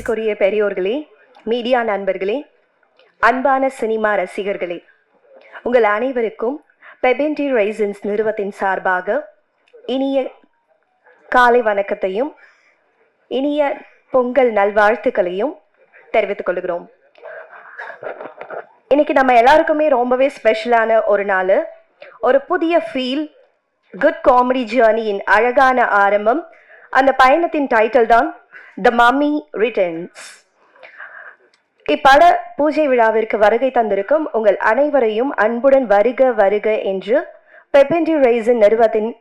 மதிப்பிற்குரிய பெரியோர்களே, மீடியா நண்பர்களே, அன்பான சினிமா ரசிகர்களே, உங்கள் அனைவருக்கும் பெபென்டி ரைசன்ஸ் நிறுவனத்தின் சார்பாக இனிய காலை வணக்கத்தையும் இனிய பொங்கல் நல்வாழ்த்துக்களையும் தெரிவித்துக் கொள்கிறோம். இன்னைக்கு நம்ம எல்லாருக்குமே ரொம்பவே ஸ்பெஷலான ஒரு நாள். ஒரு புதிய ஃபீல், குட் காமெடி ஜேர்னியின் அழகான ஆரம்பம். அந்த பயணத்தின் டைட்டில் தான் த மம்மி ரிட்டர்ன்ஸ். இப்பட பூஜை விழாவிற்கு வருகை தந்திருக்கும் உங்கள் அனைவரையும் அன்புடன் வருக வருக என்று பெபென்டி ரைசன்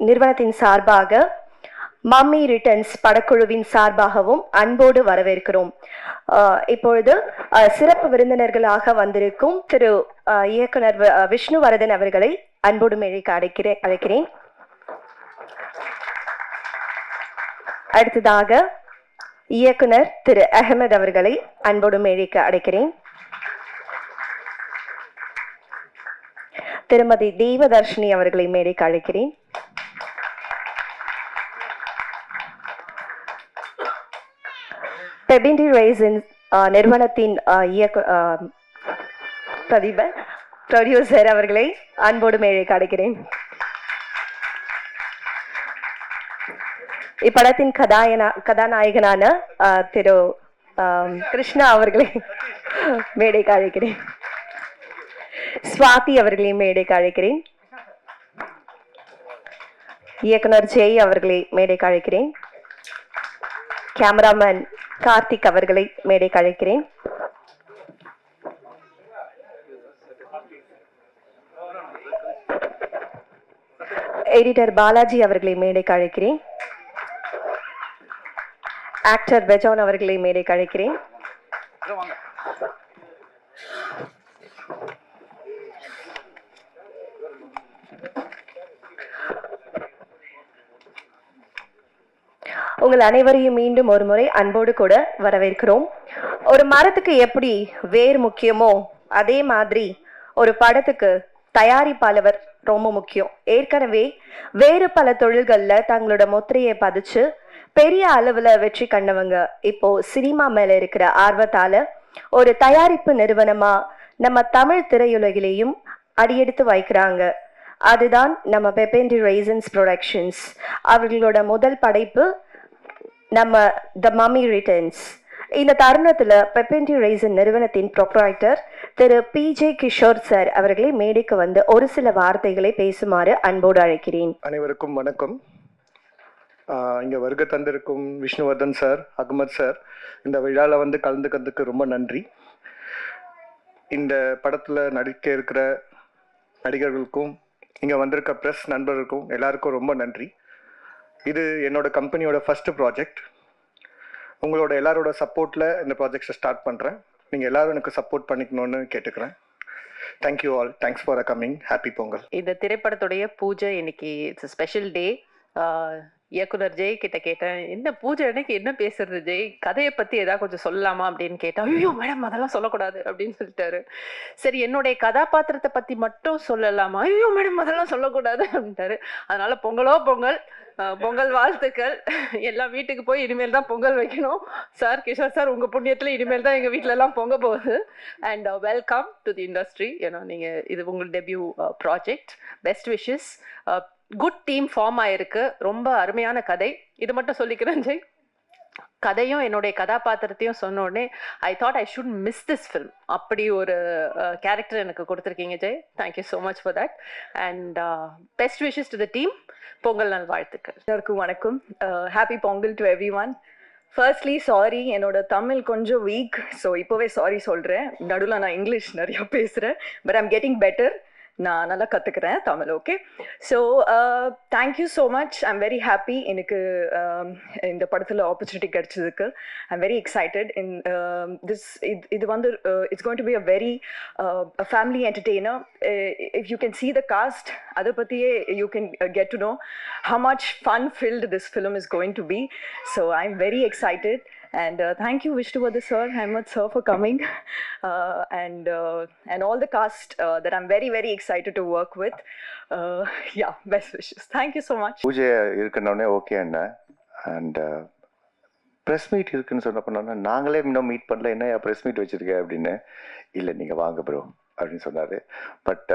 நிறுவனத்தின் சார்பாக மம்மி ரிட்டர்ன்ஸ் படக்குழுவின் சார்பாகவும் அன்போடு வரவேற்கிறோம். இப்பொழுது சிறப்பு விருந்தினர்களாக வந்திருக்கும் திரு இயக்குனர் விஷ்ணுவர்தன் அவர்களை அன்போடு மேடைக்கு அழைக்கிறேன். அடுத்ததாக இயக்குனர் திரு அகமது அவர்களை அன்போடு மேடைக்கு அழைக்கிறேன். திருமதி தேவதர்ஷினி அவர்களை மேடைக்கு அழைக்கிறேன். பெபென்டி ரைசன் நிறுவனத்தின் ப்ரொடியூசர் அவர்களை அன்போடு மேடைக்கு அழைக்கிறேன். இப்படத்தின் கதாநாயகனான திரு கிருஷ்ணா அவர்களை மேடைக்கு அழைக்கிறேன். ஸ்வாதி அவர்களை மேடைக்கு அழைக்கிறேன். இயக்குனர் ஜெய் அவர்களை மேடைக்கு அழைக்கிறேன். கேமராமேன் கார்த்திக் அவர்களை மேடைக்கு அழைக்கிறேன். எடிட்டர் பாலாஜி அவர்களை மேடைக்கு அழைக்கிறேன். ஆக்டர் பெஜான் அவர்களை மேடைக்கு அழைக்கிறேன். உங்கள் அனைவரையும் மீண்டும் ஒரு முறை அன்போடு கூட வரவேற்கிறோம். ஒரு மரத்துக்கு எப்படி வேர் முக்கியமோ அதே மாதிரி ஒரு படத்துக்கு தயாரிப்பாளர் ரொம்ப முக்கியம். ஏற்கனவே வேறு பல தொழில்கள்ல தங்களோட முத்திரையை பதிச்சு பெரிய அளவுல வெற்றி கண்டவங்க இப்போ சினிமா மேல இருக்கிற ஆர்வத்தால ஒரு தயாரிப்பு நிறுவனமா நம்ம தமிழ் திரையுலகிலேயும் அடியெடுத்து வைக்கிறாங்க. அதுதான் நம்ம பெபென்டி ரைசன்ஸ் ப்ரொடக்ஷன்ஸ். அவர்களோட முதல் படைப்பு நம்ம த மம்மி ரிட்டர்ன்ஸ். இந்த தருணத்துல பெபென்டி ரைசன் நிறுவனத்தின் ப்ரொப்ரைட்டர் திரு PJ கிஷோர் சார் அவர்களை மேடைக்கு வந்து ஒரு சில வார்த்தைகளை பேசுமாறு அன்போடு அழைக்கிறேன். அனைவருக்கும் வணக்கம். இங்க வருகை தந்திருக்கும் விஷ்ணுவர்தன் சார், அகமத் சார், இந்த விழாவில் வந்து கலந்துக்கிறதுக்கு ரொம்ப நன்றி. இந்த படத்துல நடிக்க இருக்கிற நடிகர்களுக்கும் இங்க வந்திருக்க ப்ரெஸ் நண்பர்களுக்கும் எல்லாருக்கும் ரொம்ப நன்றி. இது என்னோட கம்பெனியோட ஃபர்ஸ்ட் ப்ராஜெக்ட். உங்களோட எல்லாரோட சப்போர்ட்ல இந்த ப்ராஜெக்டை ஸ்டார்ட் பண்றேன். நீங்க எல்லாரும் எனக்கு சப்போர்ட் பண்ணிக்கணும்னு கேட்டுக்கிறேன். Thank you all. Thanks for coming. Happy Pongal. இந்த திரைப்படத்துடைய பூஜை இன்னைக்கு இட்ஸ் ஸ்பெஷல் டே. இயக்குனர் ஜெய் கிட்ட கேட்டேன், என்ன பூஜை அன்னைக்கு என்ன பேசுறது ஜெய், கதையை பத்தி ஏதாவது கொஞ்சம் சொல்லலாமா அப்படின்னு கேட்டேன். ஐயோ மேடம் அதெல்லாம் சொல்லக்கூடாது அப்படின்னு சொல்லிட்டாரு. சரி என்னுடைய கதாபாத்திரத்தை பத்தி மட்டும் சொல்லலாமா, ஐயோ மேடம் அதெல்லாம் சொல்லக்கூடாது அப்படின்ட்டாரு. அதனால பொங்கலோ பொங்கல், பொங்கல் வாழ்த்துக்கள். எல்லாம் வீட்டுக்கு போய் இனிமேல் தான் பொங்கல் வைக்கணும். சார் கிஷோர் சார் உங்க புண்ணியத்துல இனிமேல் தான் எங்க வீட்டுல எல்லாம் பொங்க போகுது. And welcome to the industry. ஏன்னா நீங்க இது உங்கள் debut project. Best wishes. Good team form ஆயிருக்கு. ரொம்ப அருமையான கதை. இது மட்டும் சொல்லிக்கிறேன் ஜெய், கதையும் என்னுடைய கதாபாத்திரத்தையும் சொன்ன உடனே I thought I should miss this film. அப்படி ஒரு கேரக்டர் எனக்கு கொடுத்துருக்கீங்க Jai. Thank you so much for that. And best wishes to the team. Pongal நல் வாழ்த்துக்கள். எல்லாருக்கும் வணக்கம். Happy Pongal to every one. Firstly sorry, என்னோட தமிழ் கொஞ்சம் வீக். ஸோ இப்போவே சாரி சொல்கிறேன். நடுவில் நான் இங்கிலீஷ் நிறையா பேசுகிறேன். But I'm getting better. நான் நல்லா கற்றுக்கிறேன் Tamil. Okay, so thank you so much. I'm very happy எனக்கு இந்த படத்தில் ஆப்பர்ச்சுனிட்டி கிடைச்சதுக்கு. I'm very excited. In this இது வந்து it's going to be a very family entertainer. If you can see the cast, அதை பற்றியே you can get to know how much fun filled this film is going to be. So I'm very excited. And thank you Vishnuvardhan sir, Ahmed sir for coming, and all the cast that I'm very very excited to work with. Yeah, best wishes. Thank you so much. பூஜை இருக்கணும்னே okay அண்ணா. And press meet இருக்குன்னு சொன்ன பண்ணோன்னா நாங்களே இன்னும் meet பண்ணல, என்ன ப்ரெஸ் மீட் வச்சுருக்கேன் அப்படின்னு. இல்லை நீங்கள் வாங்க ப்ரோ அப்படின்னு சொன்னார். பட்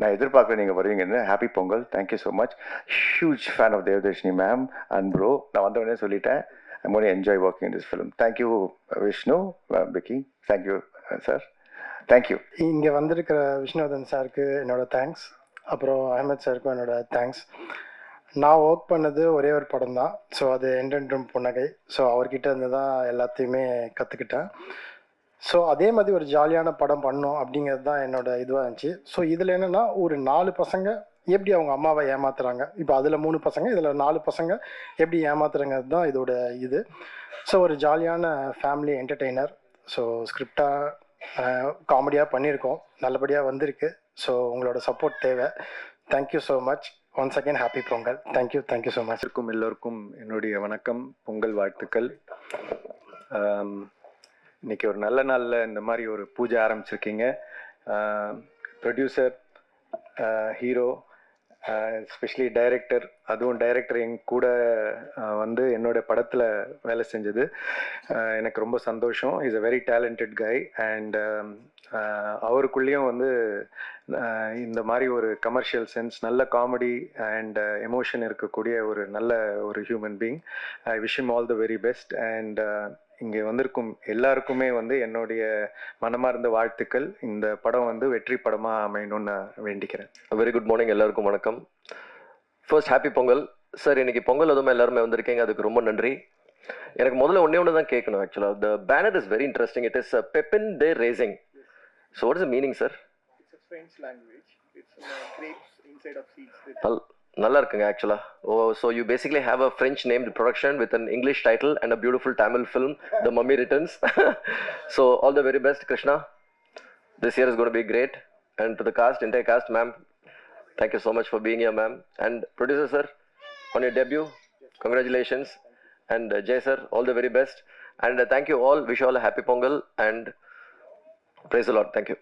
நான் எதிர்பார்க்குறேன் நீங்கள் வருவீங்கன்னு. Happy Pongal, thank you so much. Huge fan of Devadarshini ma'am and bro. நான் வந்தவொடனே சொல்லிட்டேன், I'm going to enjoy working in this film. Thank you Vishnu, பிக்கி, தேங்க்யூ சார், தேங்க்யூ. இங்கே வந்திருக்கிற விஷ்ணுவர்தன் சாருக்கு என்னோட தேங்க்ஸ், அப்புறம் அஹமத் சாருக்கும் என்னோட தேங்க்ஸ். நான் ஒர்க் பண்ணது ஒரே ஒரு படம் தான், ஸோ அது என்றென்றும் புன்னகை. ஸோ அவர்கிட்ட இருந்து தான் எல்லாத்தையுமே கற்றுக்கிட்டேன். ஸோ அதே மாதிரி ஒரு ஜாலியான படம் பண்ணோம் அப்படிங்கிறது தான் என்னோட இதுவாக இருந்துச்சு. ஸோ இதில் என்னென்னா ஒரு 4 பசங்க எப்படி அவங்க அம்மாவை ஏமாத்துறாங்க, இப்போ அதில் 3 பசங்க, இதில் 4 பசங்க எப்படி ஏமாத்துறாங்கிறது தான் இதோட இது. ஸோ ஒரு ஜாலியான ஃபேமிலி என்டர்டெய்னர். ஸோ ஸ்கிரிப்டாக காமெடியாக பண்ணியிருக்கோம், நல்லபடியாக வந்திருக்கு. ஸோ உங்களோட சப்போர்ட் தேவை. Thank you so much. Once again happy Pongal. Thank you so much. எல்லோருக்கும் என்னுடைய வணக்கம், பொங்கல் வாழ்த்துக்கள். இன்னைக்கு ஒரு நல்ல நாளில் இந்த மாதிரி ஒரு பூஜை ஆரம்பிச்சிருக்கீங்க. ப்ரொடியூசர், ஹீரோ, எஸ்பெஷலி டைரக்டர், அதுவும் டைரக்டர் என் கூட வந்து என்னோட படத்தில் வேலை செஞ்சது எனக்கு ரொம்ப சந்தோஷம். Is a very talented guy and அவருக்குள்ளேயும் வந்து இந்த மாதிரி ஒரு கமர்ஷியல் சென்ஸ், நல்ல காமெடி அண்ட் எமோஷன் இருக்கக்கூடிய ஒரு நல்ல ஒரு human being. I wish him all the very best. அண்ட் இங்கே வந்திருக்கும் எல்லாருக்குமே வந்து என்னுடைய மனமார்ந்த வாழ்த்துக்கள். இந்த படம் வந்து வெற்றி படமாக அமையணும்னு நான் வேண்டிக்கிறேன். வெரி குட் மார்னிங், எல்லாருக்கும் வணக்கம். First happy Pongal sir. இன்னைக்கு பொங்கல் அதுவுமே எல்லாருமே வந்திருக்கீங்க, அதுக்கு ரொம்ப நன்றி. எனக்கு முதல்ல ஒன்று தான் கேட்கணும். ஆக்சுவலாக the banner is very interesting. It is Pepin de Racing. So what is the meaning sir? நல்லா இருக்குங்க ஆக்சுவலாக. Oh, so you basically have a French named production with an English title and a beautiful Tamil film, the mummy returns. So all the very best Krishna. This year is going to be great. And to the cast, entire cast, ma'am, thank you so much for being here, ma'am. And producer sir, on your debut, congratulations. And Jay sir, all the very best. And thank you all. Wish you all a happy Pongal and praise the Lord. Thank you.